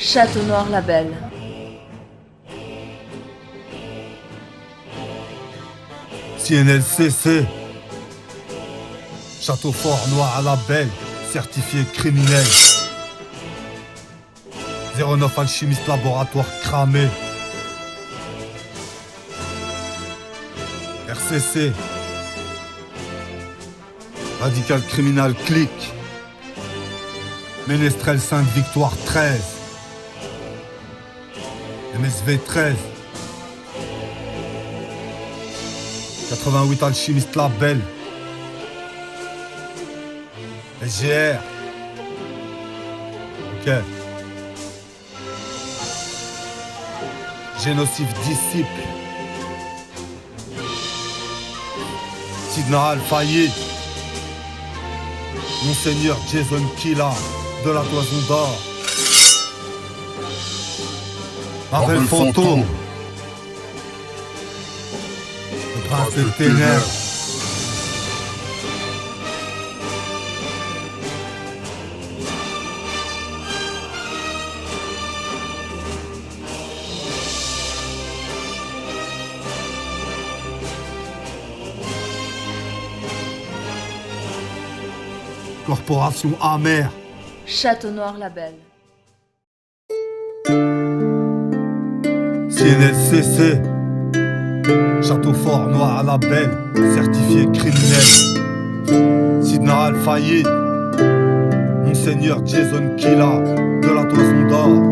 Château Noir la Belle. CNLCC. Château Fort Noir à la Belle, certifié criminel. 09 alchimiste laboratoire cramé. RCC. Radical criminal clic. Ménestrel 5 victoire 13. MSV 13. 88 alchimiste label. SGR. Ok. Génocide disciple. Sidna Al-Fayed. Monseigneur Jason Killa de la Toison d'Or. Marvel Fantôme. Le prince des ténèbres. Corporation amère. Château Noir la Belle. CNLCC. Château Fort Noir à la Belle, certifié criminel. Sidna Al-Fayed. Monseigneur Jason Killa de la Toison d'Or.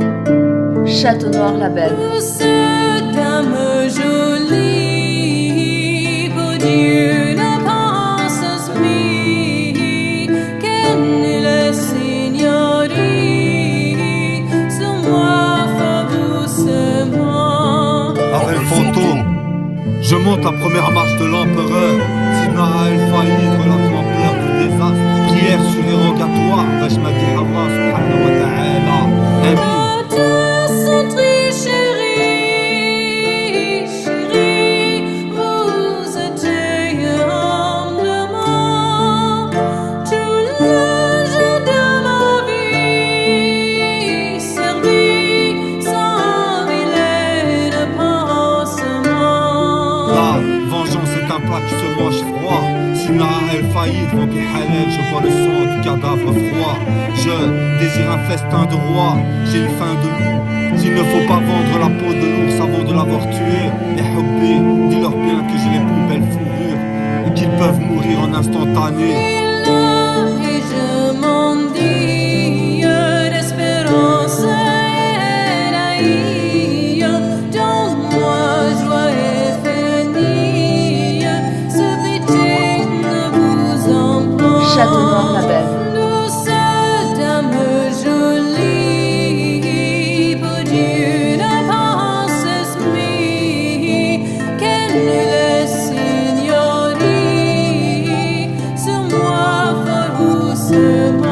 Château Noir la Belle. Douce dame jolie, pour Dieu ne penses mi, qu'elle est signorie, sur moi favoussement. Après le fantôme, je monte la première marche de l'empereur. Sidna Al-Fayed, relate l'ampleur du désastre. Prière sur l'érogatoire, je me dis Allah subhanahu wa ta'ala. Amin. Qui se mange froid. Sidna Al-Fayed, vampire halal, je vois le sang du cadavre froid. Je désire un festin de roi, j'ai une faim de loup. S'il ne faut pas vendre la peau de l'ours avant de l'avoir tué, les hubbi, dis-leur bien que j'ai les plus belles fourrures et qu'ils peuvent mourir en instantané. Et je m'en dis d'espérance et d'aïe, dans moi joie et fénille, ce pitié ne vous en prend. Château Noir la Belle. Douce dame jolie, pour Dieu ne penses mi, qu'elle est signorie, sur moi favoussement.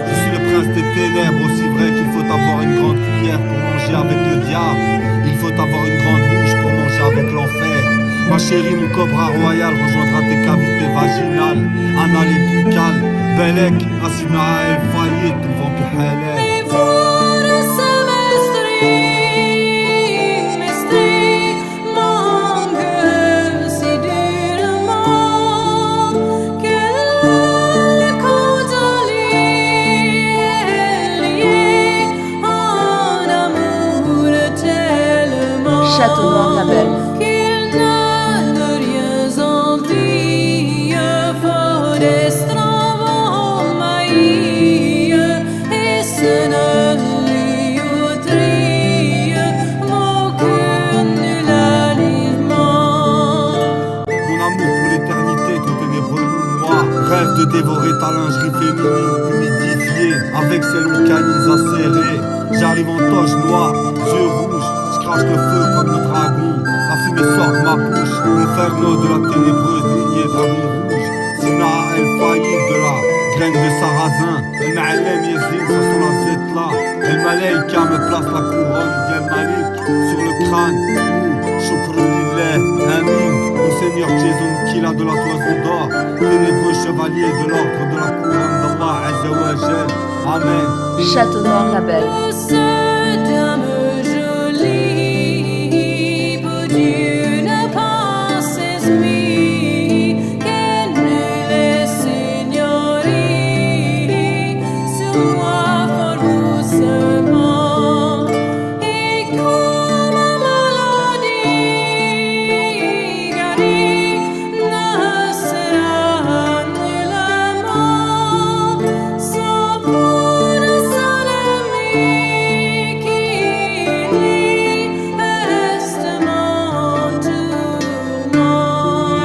Je suis le prince des ténèbres, aussi vrai qu'il faut avoir une grande cuillère pour manger avec le diable. Il faut avoir une grande bouche pour manger avec l'enfer. Ma chérie, mon cobra royal rejoindra tes cavités vaginales, anales et buccales. Belek, Sidna Al-Fayed, ton vampire halal. Mais pour ce mystère manque si durement, qu'elle condolie est liée en amour tellement Château Noir la Belle. qu'il n'a de rien envie, faut d'estravant maïe, et ce ne lui outrie aucun nul aliment. Mon amour pour l'éternité, ton ténébreux loup noir. Rêve de dévorer ta lingerie féminine humidifiée, avec ses longs canines acérées. J'arrive en toge noire, yeux rouges, je crache le feu comme le dragon. La fumée sort de ma bouche, l'inferno de la ténébreuse lignée dragon rouge. Sidna Al-Fayed de la graine de sarrasin. El Ma'alem Yazid, ça sent la zetla. El Malaika me place la couronne d'El Malik sur le crâne. Shukru lillah, amin. Monseigneur Jason Killa de la Toison d'Or, ténébreux chevalier de l'ordre de la couronne d'Allah Azza wa Jal. Amen. Château Noir la Belle. Douce dame jolie, peux-tu ne pas s'esmer que nulle signorie sur moi fort doucement et comme ma maladie guérie ne sera nullement sans pour le seul ami qui lit estimant tourment.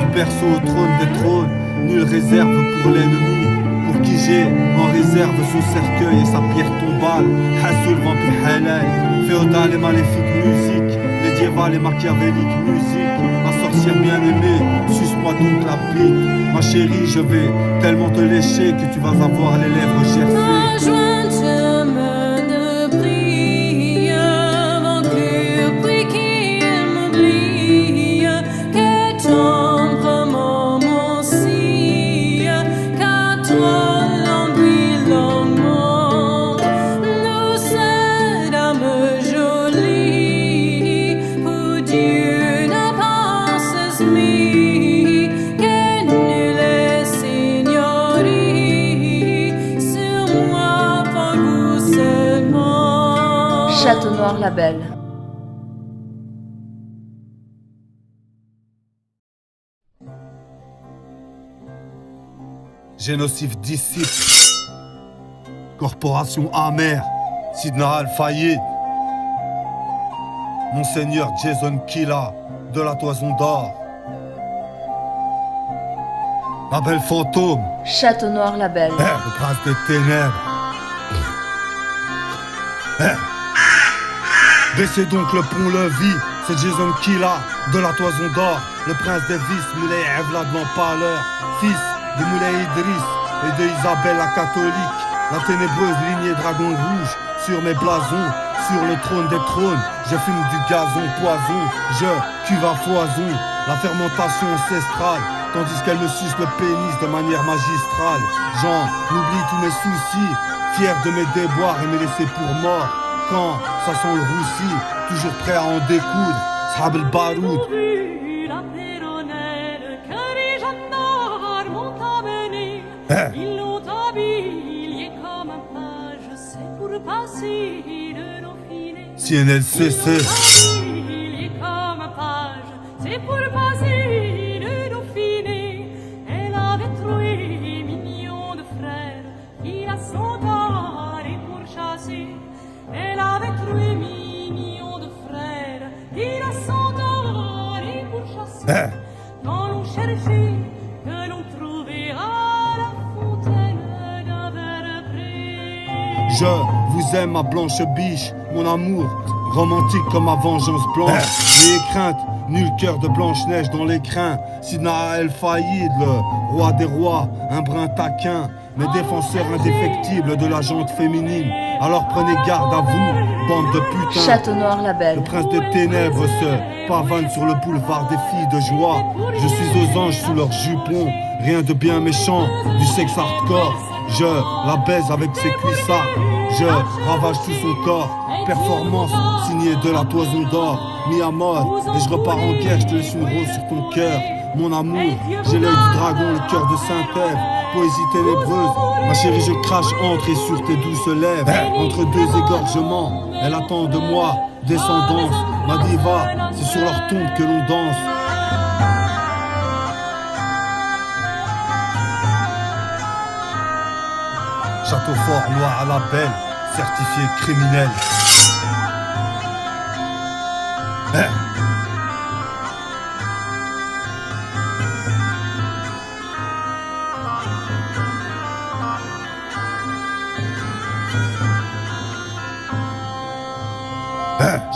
Du berceau au trône des trônes, nulle réserve pour l'ennemi. Pour qui j'ai en réserve son cercueil et sa pierre tombale. Hassoul vampire halal, féodal et maléfique musique, médiéval et machiavélique musique. Ma sorcière bien-aimée, suce-moi donc la bite. Ma chérie, je vais tellement te lécher que tu vas avoir les lèvres gercées. Ma jointe chemin de brille, mon cœur prie qu'il m'oublie, que tendrement mon sille, qu'à toi l'ennuie longuement. Douce dame jolie, pour Dieu ne pense me que nulle signorie sur moi fort doucement. Château-Noir-la-Belle. Génocide disciple, corporation amère, Sidna Al-Fayed, Monseigneur Jason Killa de la Toison d'Or, la belle fantôme, Château-Noir-la-Belle. le prince des ténèbres. Baissez donc le pont-levis, c'est Jason Killa de la Toison d'Or, le prince des vices, Moulay Evla de l'Empaleur, fils de Moulay Idriss et de Isabelle la catholique, la ténébreuse lignée dragon rouge sur mes blasons, sur le trône des trônes, je fume du gazon poison, je cuve à foison, la fermentation ancestrale, tandis qu'elle me suce le pénis de manière magistrale. J'en oublie tous mes soucis, fier de mes déboires et me laisser pour mort. Quand ça sent le roussi, toujours prêt à en découdre, Sahab el Baroud. La péronnelle, que les gendarmes ont amené, ils l'ont habillé comme un page, c'est pour passer de nos filets. CNLCC. Habillé comme un page, c'est pour passer de nos filets. Elle avait trouvé millions de frères, qui la sont allés pour chasser. Elle avait trouvé millions de frères, qui la sont allés pour chasser. Quand l'on cherchait, que l'on trouvait à la fontaine d'un verre près. Je vous aime ma blanche biche, mon amour, romantique comme ma vengeance blanche. N'ayez crainte, nul cœur de Blanche-Neige dans les crins. Sidna El-Fayed, le roi des rois, un brin taquin, mes défenseurs indéfectibles de la jante féminine. Alors prenez garde à vous, bande de putains. Château-Noir-la-Belle. Le prince des ténèbres se pavane sur le boulevard des filles de joie. Je suis aux anges sous leurs jupons, rien de bien méchant, du sexe hardcore. Je la baise avec ses cuissards, je ravage tout son corps. Performance signée de la Toison d'Or, mis à mort, et je repars en guerre, je te laisse une rose sur ton cœur. Mon amour, j'ai l'œil du dragon, le cœur de Saint-Ève, poésie ténébreuse. Ma chérie, je crache entre et sur tes douces lèvres. Entre deux égorgements, elle attend de moi descendance. Ma diva, c'est sur leur tombe que l'on danse. Château fort, noir à la belle, certifié criminel.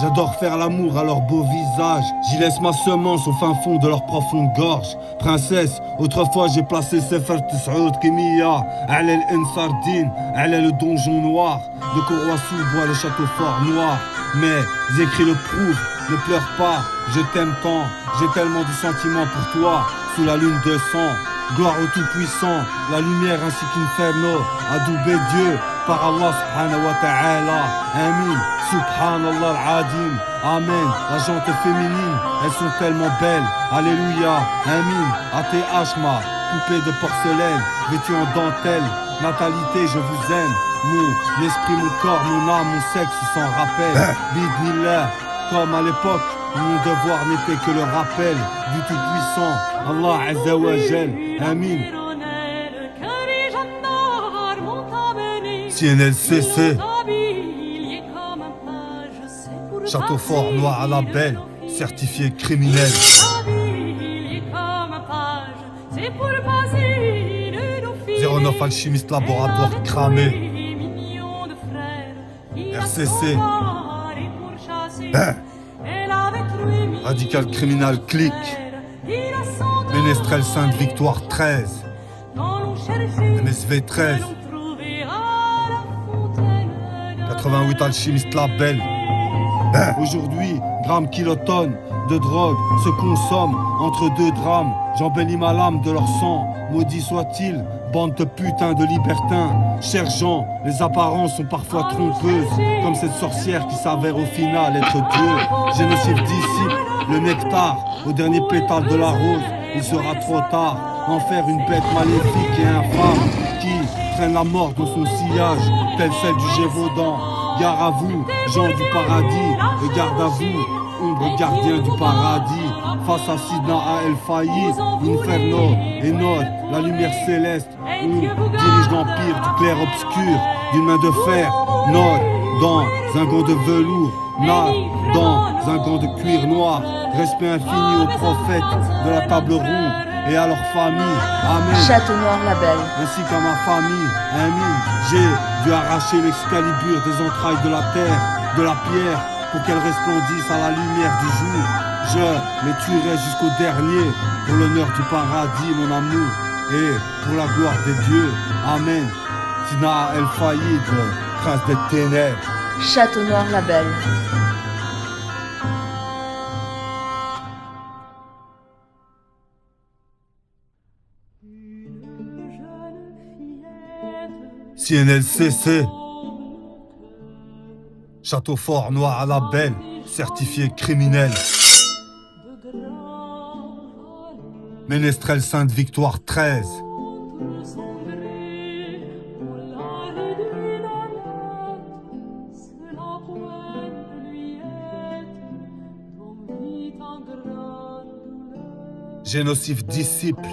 J'adore faire l'amour à leur beau visage. J'y laisse ma semence au fin fond de leur profonde gorge. Princesse, autrefois j'ai placé Sefer Tis'oud Kimia, Ala el-Ensardine, Ala le donjon noir. De Courroy-sous-Bois, le château fort noir. Mes écrits le prouvent, ne pleure pas, je t'aime tant. J'ai tellement de sentiments pour toi, sous la lune de sang. Gloire au Tout-Puissant, la lumière ainsi qu'Inferno, adoubé Dieu par Allah subhanahu wa ta'ala. Amin, subhanallah al-adim. Amen, la gente féminine, elles sont tellement belles. Alléluia, amin, ATHMA, poupée de porcelaine, vêtue en dentelle. Natalité, je vous aime. Mon esprit, mon corps, mon âme, mon sexe s'en rappelle. Bidnillah, comme à l'époque, mon devoir n'était que le rappel du Tout-Puissant, Allah Azza wa Jal. Amin. CNLCC, Château Fort, Noir à la Belle, certifié criminel. 09 alchimiste laboratoire cramé. RCC. Radical criminal clic. Ménestrel Sainte Victoire 13. MSV 13. 88 alchimiste label. Aujourd'hui, grammes kilotonnes de drogue se consomment entre 2 drames. J'embellis ma lame de leur sang, maudit soit-il, bande de putains de libertins. Chers gens, les apparences sont parfois trompeuses, comme cette sorcière qui s'avère au final être Dieu. Génocide disciple, le nectar, au dernier pétale de la rose. Il sera trop tard, en faire une bête maléfique et infâme, qui traîne la mort dans son sillage, telle celle du Gévaudan. Gare à vous, gens du paradis, et garde à vous, ombre gardien du paradis. Face à Sidna à El Faïd, Inferno, Enod, la lumière céleste, on dirige l'empire du clair-obscur, d'une main de fer, Nod, dans un gant de velours, Nad, dans un gant de cuir noir. Respect infini aux prophètes de la table ronde et à leur famille, amen. Château Noir la Belle, Ainsi qu'à ma famille, amen. J'ai dû arracher l'excalibur des entrailles de la terre, de la pierre, pour qu'elle resplendisse à la lumière du jour. Je les tuerai jusqu'au dernier, pour l'honneur du paradis, mon amour, et pour la gloire des dieux, amen. Sina El Faïd, prince des ténèbres. Château Noir la Belle, CNLCC, Château Fort, Noir à la Belle, certifié criminel. Ménestrel Sainte Victoire 13. Génocide disciple.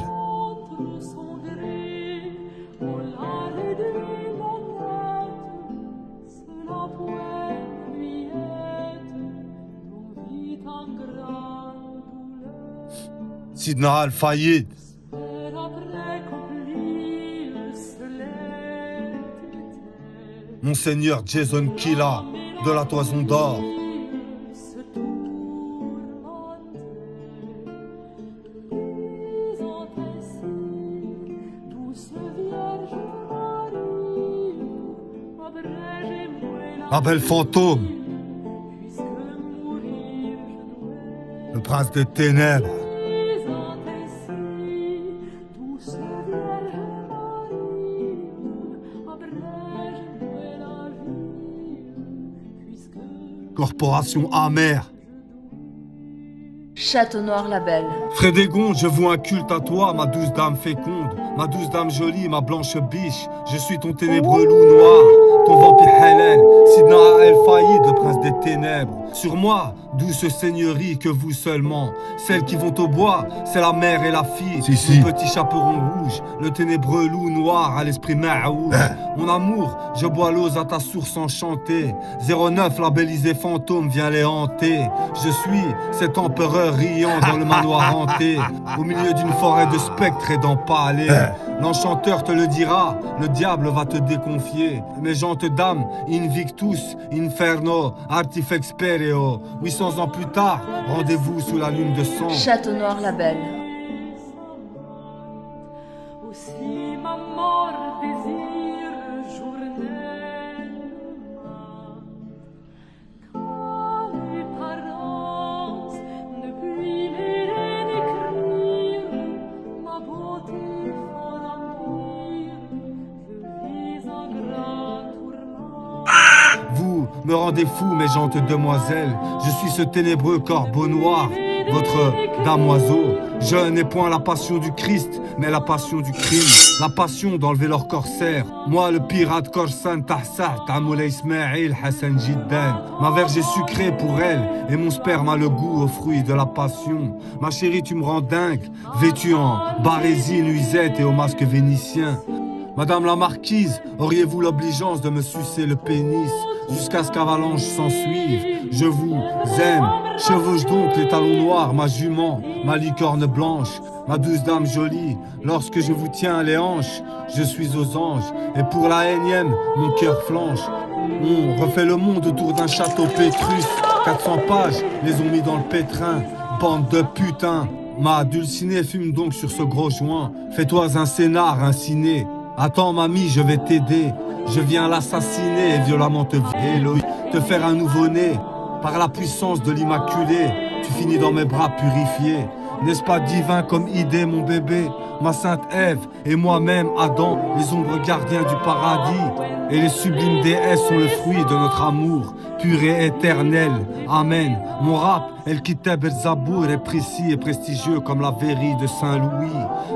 Sidna Al Faïd. Monseigneur Jason Killa de la Toison d'Or. La belle fantôme. Le prince des ténèbres. Corporation amère. Château Noir la Belle, Frédégonde, je voue un culte à toi, ma douce dame féconde, ma douce dame jolie, ma blanche biche. Je suis ton ténébreux loup noir, ton vampire Hélène, Sidna El Faïd, le prince des ténèbres. Sur moi, douce seigneurie, que vous seulement. Celles qui vont au bois, c'est la mère et la fille. Mon petit chaperon rouge, le ténébreux loup noir à l'esprit ma'ouz. Mon amour, je bois l'eau à ta source enchantée. 09, labellisé fantôme, viens les hanter. Je suis cet empereur riant dans le manoir hanté, au milieu d'une forêt de spectres et d'empalés. L'enchanteur te le dira, le diable va te déconfier. Mes gentes dames, Invictus, Inferno, Artifex Pereo. 800 ans plus tard, rendez-vous sous la lune de sang. Château Noir la Belle, Aussi ma mort désire journellement quand les parents ne puissent n'écrire ma beauté me rendez fou, mes gentes demoiselles. Je suis ce ténébreux corbeau noir, votre damoiseau. Je n'ai point la passion du Christ, mais la passion du crime. La passion d'enlever leur corsaire. Moi le pirate Korsan Tahsah Tamoula Ismail Hassan Jiddan. Ma verge est sucrée pour elle, et mon sperme a le goût aux fruits de la passion. Ma chérie, tu me rends dingue, vêtue en barésie, nuisette et au masque vénitien. Madame la marquise, auriez-vous l'obligeance de me sucer le pénis jusqu'à ce qu'avalanche s'ensuive? Je vous aime, chevauche donc les talons noirs, ma jument, ma licorne blanche, ma douce dame jolie. Lorsque je vous tiens les hanches, je suis aux anges, et pour la énième, mon cœur flanche. On refait le monde autour d'un château Pétrus. 400 pages, les ont mis dans le pétrin. Bande de putains, ma dulcinée fume donc sur ce gros joint. Fais-toi un scénar, un ciné. Attends mamie, je vais t'aider. Je viens l'assassiner et violemment te violer, te faire un nouveau-né. Par la puissance de l'Immaculée, tu finis dans mes bras purifiés. N'est-ce pas divin comme idée mon bébé? Ma sainte Ève et moi-même Adam, les ombres gardiens du paradis. Et les sublimes déesses sont le fruit de notre amour, pur et éternel. Amen. Mon rap, El Kitab El Zabour, est précis et prestigieux comme la verrie de Saint-Louis.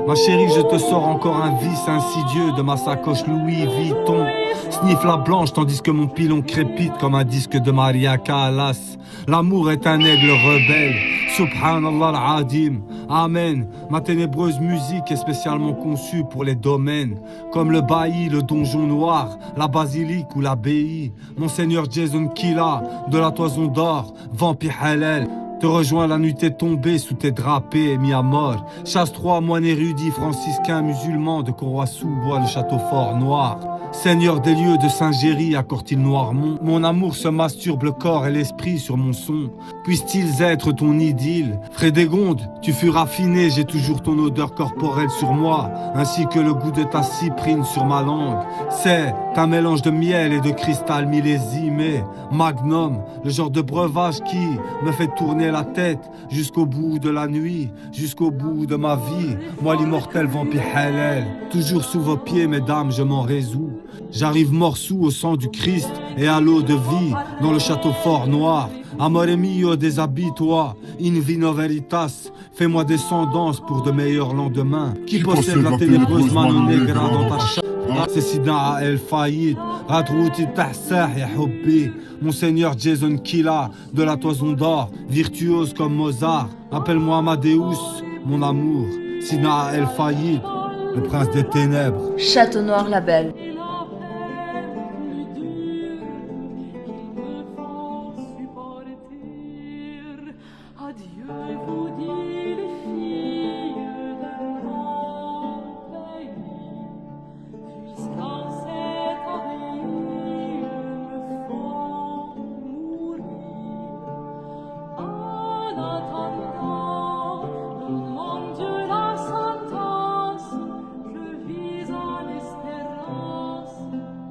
Ma chérie, je te sors encore un vice insidieux de ma sacoche Louis Vuitton. Sniff la blanche tandis que mon pilon crépite comme un disque de Maria Callas. L'amour est un aigle rebelle. Subhanallah al-Adim. Amen. Ma ténébreuse musique est spécialement conçue pour les domaines comme le bailli, le donjon noir, la basilique ou l'abbaye. Monseigneur Jason Killa de la toison d'or, vampire halal. Te rejoins la nuit est tombée sous tes drapés mis à mort. Chasse 3 moines érudits franciscains musulmans de Courroy-sous-Bois, le château fort noir. Seigneur des lieux de Saint-Géry à Cortil-Noirmont. Mon amour se masturbe le corps et l'esprit sur mon son. Puissent-ils être ton idylle? Frédégonde, tu fus raffiné, j'ai toujours ton odeur corporelle sur moi, ainsi que le goût de ta cyprine sur ma langue. C'est un mélange de miel et de cristal millésimé. Magnum, le genre de breuvage qui me fait tourner la tête jusqu'au bout de la nuit, jusqu'au bout de ma vie. Moi l'immortel vampire halal, toujours sous vos pieds mesdames, je m'en résous. J'arrive morceau au sang du Christ et à l'eau de vie dans le château fort noir. Amore mio, déshabille-toi, in vino veritas. Fais-moi descendance pour de meilleurs lendemains. Qui possède la ténébreuse mano negra dans ta chatte? C'est Sidna El Faïd, Radrouti Tahsah ya Hobbi. Monseigneur Jason Killa de la toison d'or, virtuose comme Mozart. Appelle-moi Amadeus, mon amour. Sidna El Faïd, le prince des ténèbres. Château Noir la Belle. Adieu, vous dit les filles de mon pays, puisqu'en cet abîme me font mourir. En attendant, mon Dieu, la sentence, je vis en espérance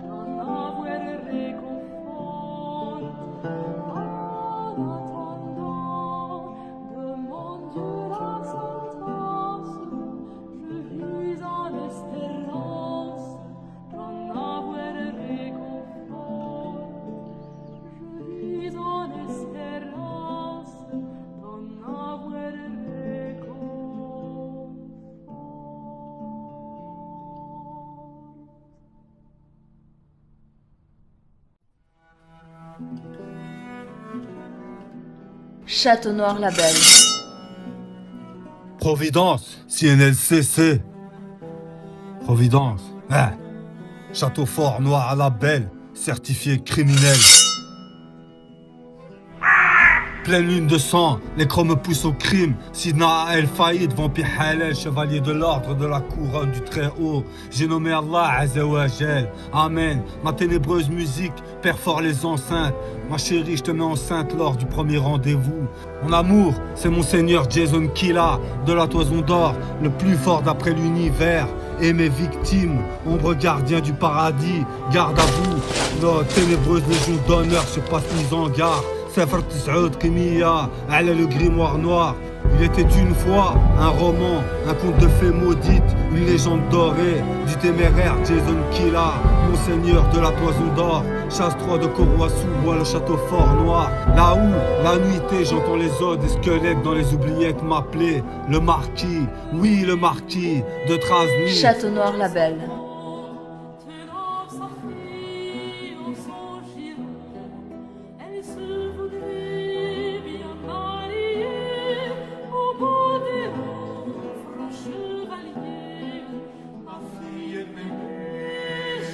d'en avoir réconfort. En attendant, mon Dieu, la sentence, je vis en espérance d'en avoir réconfort. Je vis en espérance d'en avoir réconfort. Château Noir la Belle. Providence, CNLCC. Providence, hein. Château fort noir à la belle, certifié criminel. Pleine lune de sang, les crocs me poussent au crime. Sidna El Faïd, vampire halal, chevalier de l'ordre de la couronne du Très-Haut. J'ai nommé Allah Azzawajal. Amen. Ma ténébreuse musique perfore les enceintes. Ma chérie, je te mets enceinte lors du premier rendez-vous. Mon amour, c'est Monseigneur Jason Killa de la toison d'or, le plus fort d'après l'univers. Et mes victimes, ombre gardien du paradis, garde à vous. Notre ténébreuse légion d'honneur se passe mise en garde. Sefer Tis'oud Kimia, على le grimoire noir. Il était une fois un roman, un conte de fées maudites, une légende dorée du téméraire Jason Killa, monseigneur de la toison d'or. Chasse 3 de Koroassou, bois le château fort noir. Là où, la nuitée, j'entends les os des squelettes dans les oubliettes m'appeler le marquis, oui le marquis de Trasny. Château Noir la Belle. Tenant sa fille en son giron, elle se voudrait bien marier au beau des francs chevaliers. Ma fille aimée,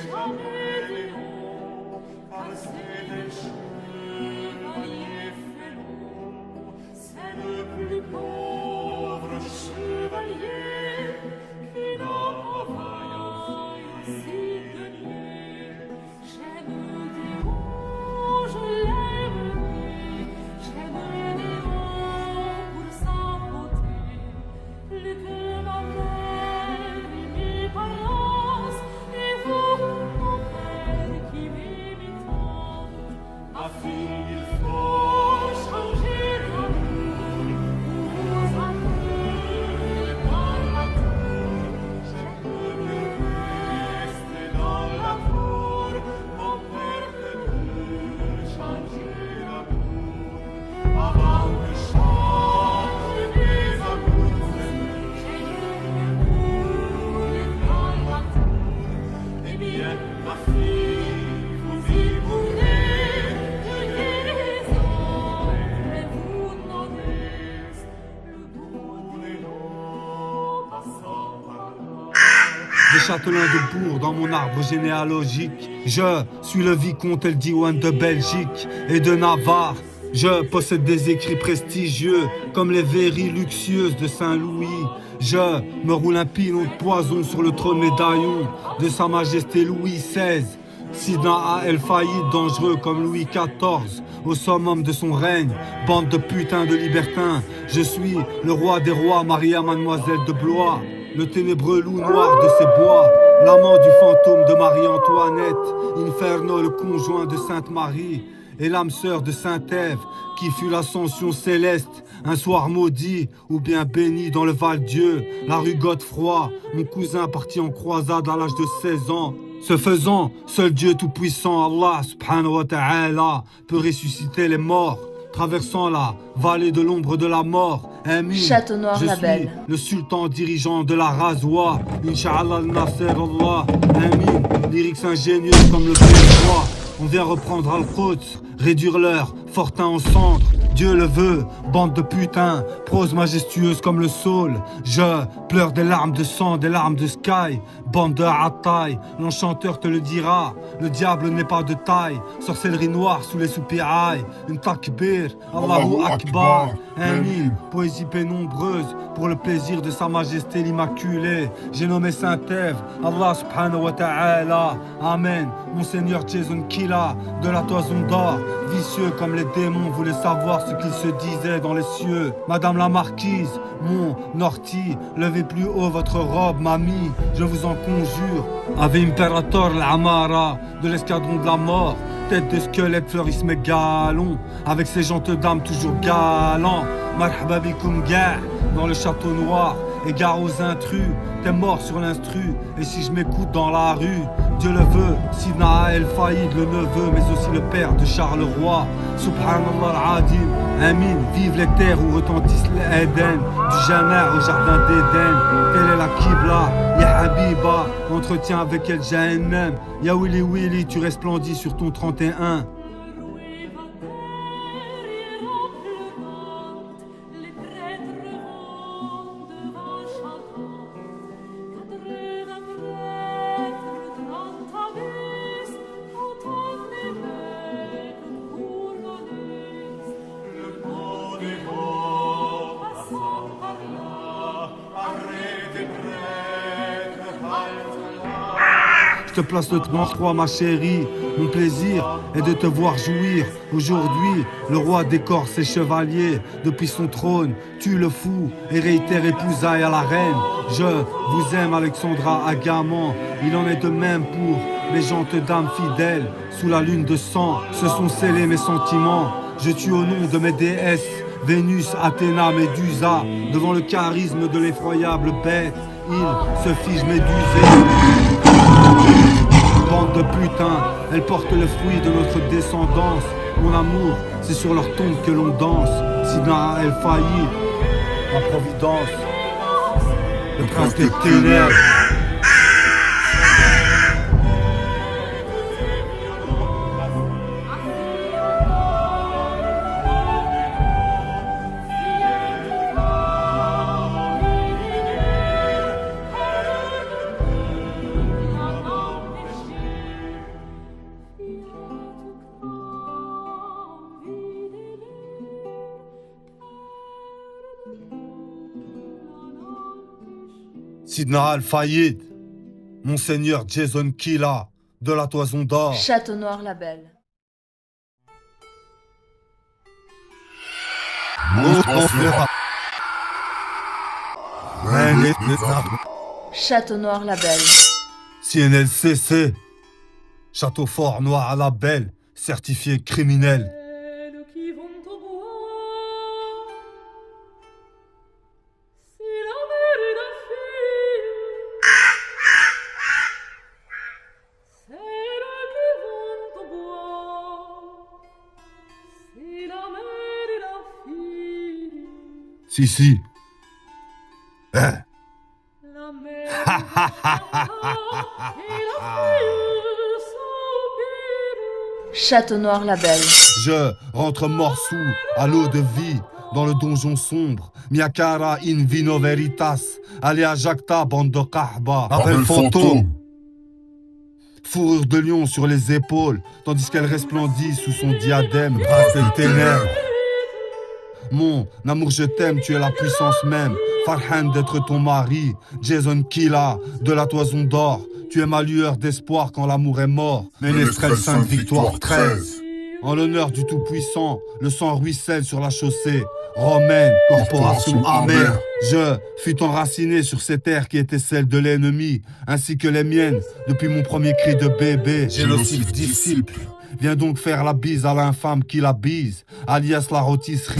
jamais Léon, passer des chevaliers félons. C'est le plus pauvre chevalier qui n'a pas vaillant si gagné. J'aime Léon, je l'aime, j'aime Léon pour sa beauté. Le que ma mère et mes parents, et vous, mon père qui m'aimez tant. Ma fille, il faut changer d'amour pour vous amener dans la cour. J'aime mieux rester dans la cour. Mon père peut changer d'amour avant de changer des amours. J'aime mieux rouler dans la cour. Eh bien, ma fille, vous y pourrez que des raisons, mais vous n'aurez le doux Léon passant par là. Des châtelains de Bourg dans mon arbre généalogique. Je suis le vicomte El Diwan de Belgique et de Navarre. Je possède des écrits prestigieux comme les verries luxueuses de Saint-Louis. Je me roule un pilon de poison sur le trône médaillon de Sa Majesté Louis XVI. Sidna El Faïd, dangereux comme Louis XIV, au summum de son règne, bande de putains de libertins. Je suis le roi des rois, Maria Mademoiselle de Blois, le ténébreux loup noir de ces bois, l'amant du fantôme de Marie-Antoinette, Inferno, le conjoint de Sainte-Marie, et l'âme sœur de Saint-Ève, qui fut l'ascension céleste, un soir maudit ou bien béni dans le Val-Dieu, la rue Godefroy, mon cousin parti en croisade à l'âge de 16 ans. Ce faisant, seul Dieu tout-puissant, Allah subhanahu wa ta'ala, peut ressusciter les morts. Traversant la vallée de l'ombre de la mort, Amin. Château Noir Je la suis Belle. le sultan dirigeant de la Razwa. Inch'Allah al-Nasser Allah. Amin. Lyrics ingénieux comme le PS3. On vient reprendre Al-Quds, réduire leur fortin en cendres. Dieu le veut, bande de putains, prose majestueuse comme le saule. Je pleure des larmes de sang, des larmes de sky. Bande de Ataï, l'enchanteur te le dira. Le diable n'est pas de taille, sorcellerie noire sous les soupirails. Une takbir, Allahu Akbar. Amin, poésie pénombreuse pour le plaisir de Sa Majesté l'Immaculée. J'ai nommé Saint-Ève, Allah subhanahu wa ta'ala. Amen, Monseigneur Jason Killa de la toison d'or. Vicieux comme les démons voulaient savoir ce qu'il se disait dans les cieux. Madame la marquise, mon ortie, levez plus haut votre robe, mamie, je vous en conjure. Ave Imperator l'Amara de l'escadron de la mort. Tête de squelette fleurissent mes galons, avec ces gentes dames toujours galants. Marhaba bikoum gars, dans le château noir. Égare aux intrus, t'es mort sur l'instru. Et si je m'écoute dans la rue, Dieu le veut, Sidna El Faïd, le neveu, mais aussi le père de Charleroi. Subhanallah al-Adim, Amin, vive les terres où retentissent les Éden. Du Jana au jardin d'Éden, telle est la Qibla, Ya Habiba, entretien avec El Jahannam. Ya Willy Willy, tu resplendis sur ton 31. Louis va derrière en pleurant, les prêtres vont devant chantant. 80 prêtres, 30 abbesses, autant d'évêques couronnés. Le beau des beaux passant par là, arrête des prêtres, halte là. Je te place le 33 ma chérie. Mon plaisir est de te voir jouir. Aujourd'hui, le roi décore ses chevaliers. Depuis son trône, tue le fou et réitère épousailles à la reine. Je vous aime Alexandra Agaman. Il en est de même pour les gentes dames fidèles. Sous la lune de sang, se sont scellés mes sentiments. Je tue au nom de mes déesses, Vénus, Athéna, Médusa. Devant le charisme de l'effroyable bête, ils se figent médusés. Bande de putains, elles portent le fruit de notre descendance. Mon amour, c'est sur leur tombe que l'on danse. Sidna El Faïd, en Providence, le prince des ténèbres. Sidna Al-Fayed, Monseigneur Jason Killa, de la Toison d'Or. Château Noir la Belle. Château Noir la Belle. CNLCC, Château Fort Noir à la Belle, certifié criminel. Celles qui vont au bois, c'est la mère d'un fille. Celles qui vont au bois, c'est la mère d'un fille. Si. Eh. La mère et la fille soupirent. Château Noir la Belle. Je rentre mort sous à l'eau de vie dans le donjon sombre. Miakara in vino veritas. Aléa jacta bande de kahba. Appel fantôme. Fourrure de lion sur les épaules, tandis qu'elle resplendit sous son diadème. Grâce des ténèbres. Mon amour, je t'aime, tu es la puissance même. Farhan d'être ton mari. Jason Killa, de la Toison d'Or. Tu es ma lueur d'espoir quand l'amour est mort. Ménestrel Sainte Victoire 13. En l'honneur du Tout-Puissant, le sang ruisselle sur la chaussée romaine, corporation amère. Je fus enraciné sur ces terres qui étaient celles de l'ennemi, ainsi que les miennes, depuis mon premier cri de bébé. Génocide disciple. Viens donc faire la bise à l'infâme qui la bise, alias la rôtisserie.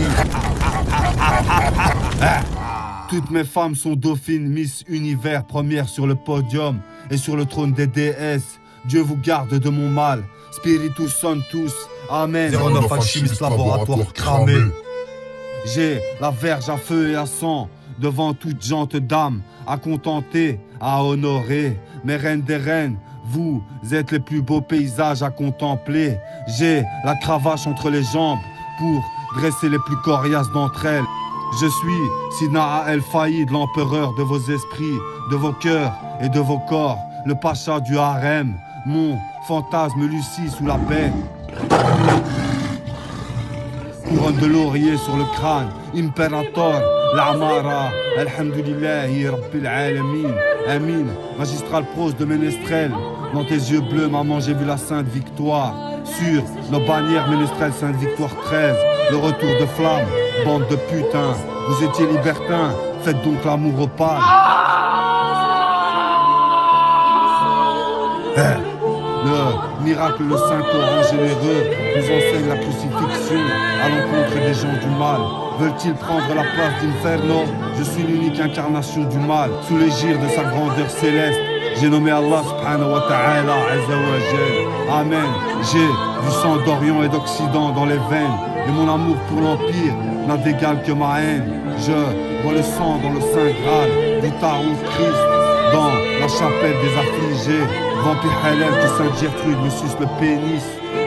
Toutes mes femmes sont dauphines, Miss Univers, première sur le podium et sur le trône des déesses. Dieu vous garde de mon mal. Spiritus Sanctus, Amen. 09 Alchimiste Laboratoire cramé. J'ai la verge à feu et à sang devant toute gente d'âme à contenter, à honorer. Mes reines des reines, vous êtes les plus beaux paysages à contempler. J'ai la cravache entre les jambes pour dresser les plus coriaces d'entre elles. Je suis Sidna El-Faïd, l'empereur de vos esprits, de vos cœurs et de vos corps, le pacha du harem. Mon fantasme lucie sous la baie. Couronne de laurier sur le crâne, Imperator, l'Amara, Alhamdulillahi Rabbil Alamin, Amin, magistral prose de Ménestrel. Dans tes yeux bleus, maman, j'ai vu la Sainte Victoire. Sur nos bannières, Ménestrel Sainte Victoire 13, le retour de flamme, bande de putains. Vous étiez libertins, faites donc l'amour au pâle. Le miracle, le Saint-Coran généreux nous enseigne la crucifixion à l'encontre des gens du mal. Veulent-ils prendre la place d'Inferno? Je suis l'unique incarnation du mal. Sous l'égide de sa grandeur céleste, j'ai nommé Allah subhanahu wa ta'ala azza wa jal. Amen. J'ai du sang d'Orient et d'Occident dans les veines, et mon amour pour l'Empire n'a d'égal que ma haine. Je vois le sang dans le Saint Graal du Tarot Christ, dans la chapelle des affligés. Vampire Hélène que Sainte Gertrude me suce le pénis,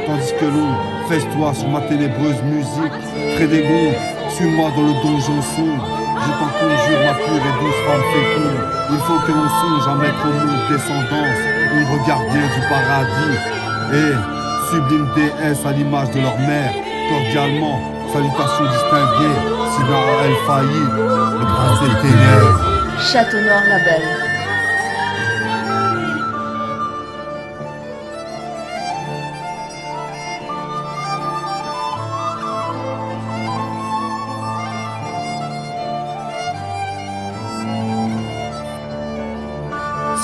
tandis que l'on fesse-toi sur ma ténébreuse musique. Frédégonde, suis-moi dans le donjon sombre. Je t'en conjure, ma pure et douce femme féconde. Il faut que l'on songe à mettre au monde descendance, une regardienne du paradis. Et sublime déesse à l'image de leur mère, cordialement, salutations distinguées, Sidna El-Faïd, le prince des ténèbres. Château Noir la Belle.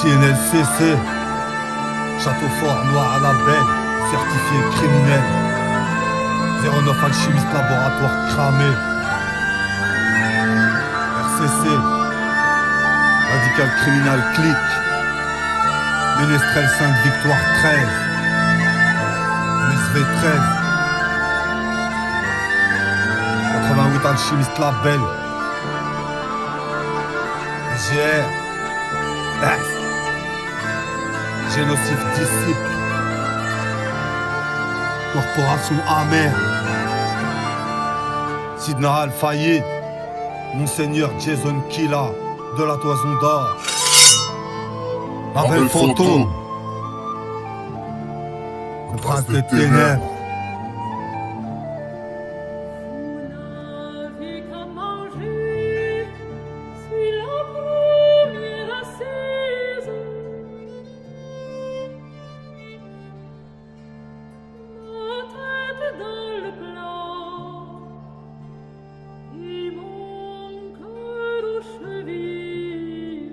CNLCC, Château Fort Noir à la Belle, certifié criminel. 09 alchimiste laboratoire cramé. RCC, radical criminal clic. Ménestrel Sainte Victoire 13. MSV 13. 88 alchimiste label. GR. Génocide disciple. Corporation amère. Sidna Al-Fayed. Monseigneur Jason Killa de la Toison d'Or. Abel Fantôme. Le prince des ténèbres. Vous n'avez qu'à manger, c'est la première saison. Ma tête dans le plat et mon cœur aux chevilles.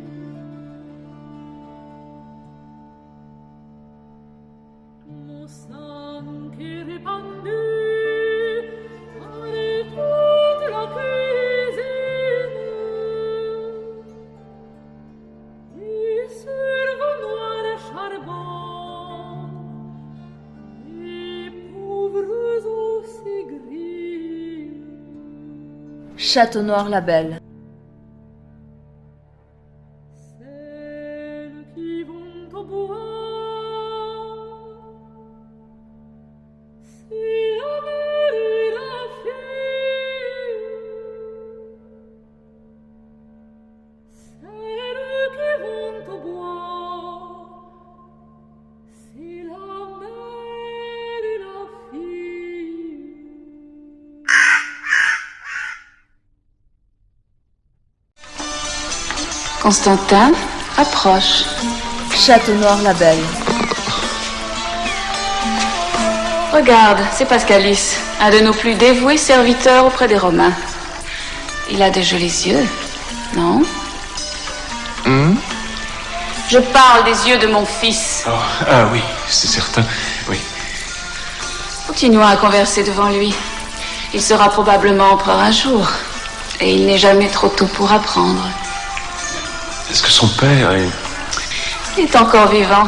Mon sang qui est répandu dans toute la cuisine et sur vos noirs charbons, les pauvres aussi gris. Château Noir Label. Celles qui vont au bois, c'est la mère et la fille. Celles qui vont au bois, c'est la mère et la fille. Constantin, approche. Château Noir Label. Regarde, c'est Pascalis, un de nos plus dévoués serviteurs auprès des Romains. Il a de jolis yeux, non? Je parle des yeux de mon fils. Oh, ah oui, c'est certain, oui. Continuons à converser devant lui. Il sera probablement empereur un jour. Et il n'est jamais trop tôt pour apprendre. Est-ce que son père est... Il est encore vivant.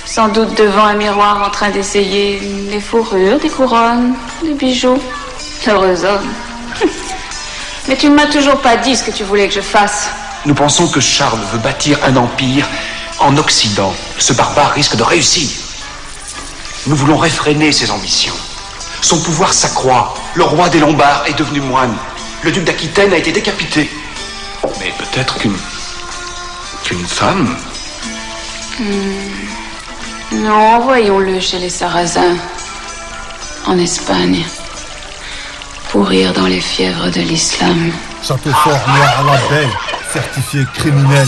Sans doute devant un miroir en train d'essayer des fourrures, des couronnes, des bijoux. Heureux homme. Mais tu ne m'as toujours pas dit ce que tu voulais que je fasse. Nous pensons que Charles veut bâtir un empire en Occident. Ce barbare risque de réussir. Nous voulons réfréner ses ambitions. Son pouvoir s'accroît. Le roi des Lombards est devenu moine. Le duc d'Aquitaine a été décapité. Mais peut-être qu'une femme... Non, envoyons-le chez les Sarrasins, en Espagne, pourrir dans les fièvres de l'islam. Château fort noir à la belle, certifié criminel.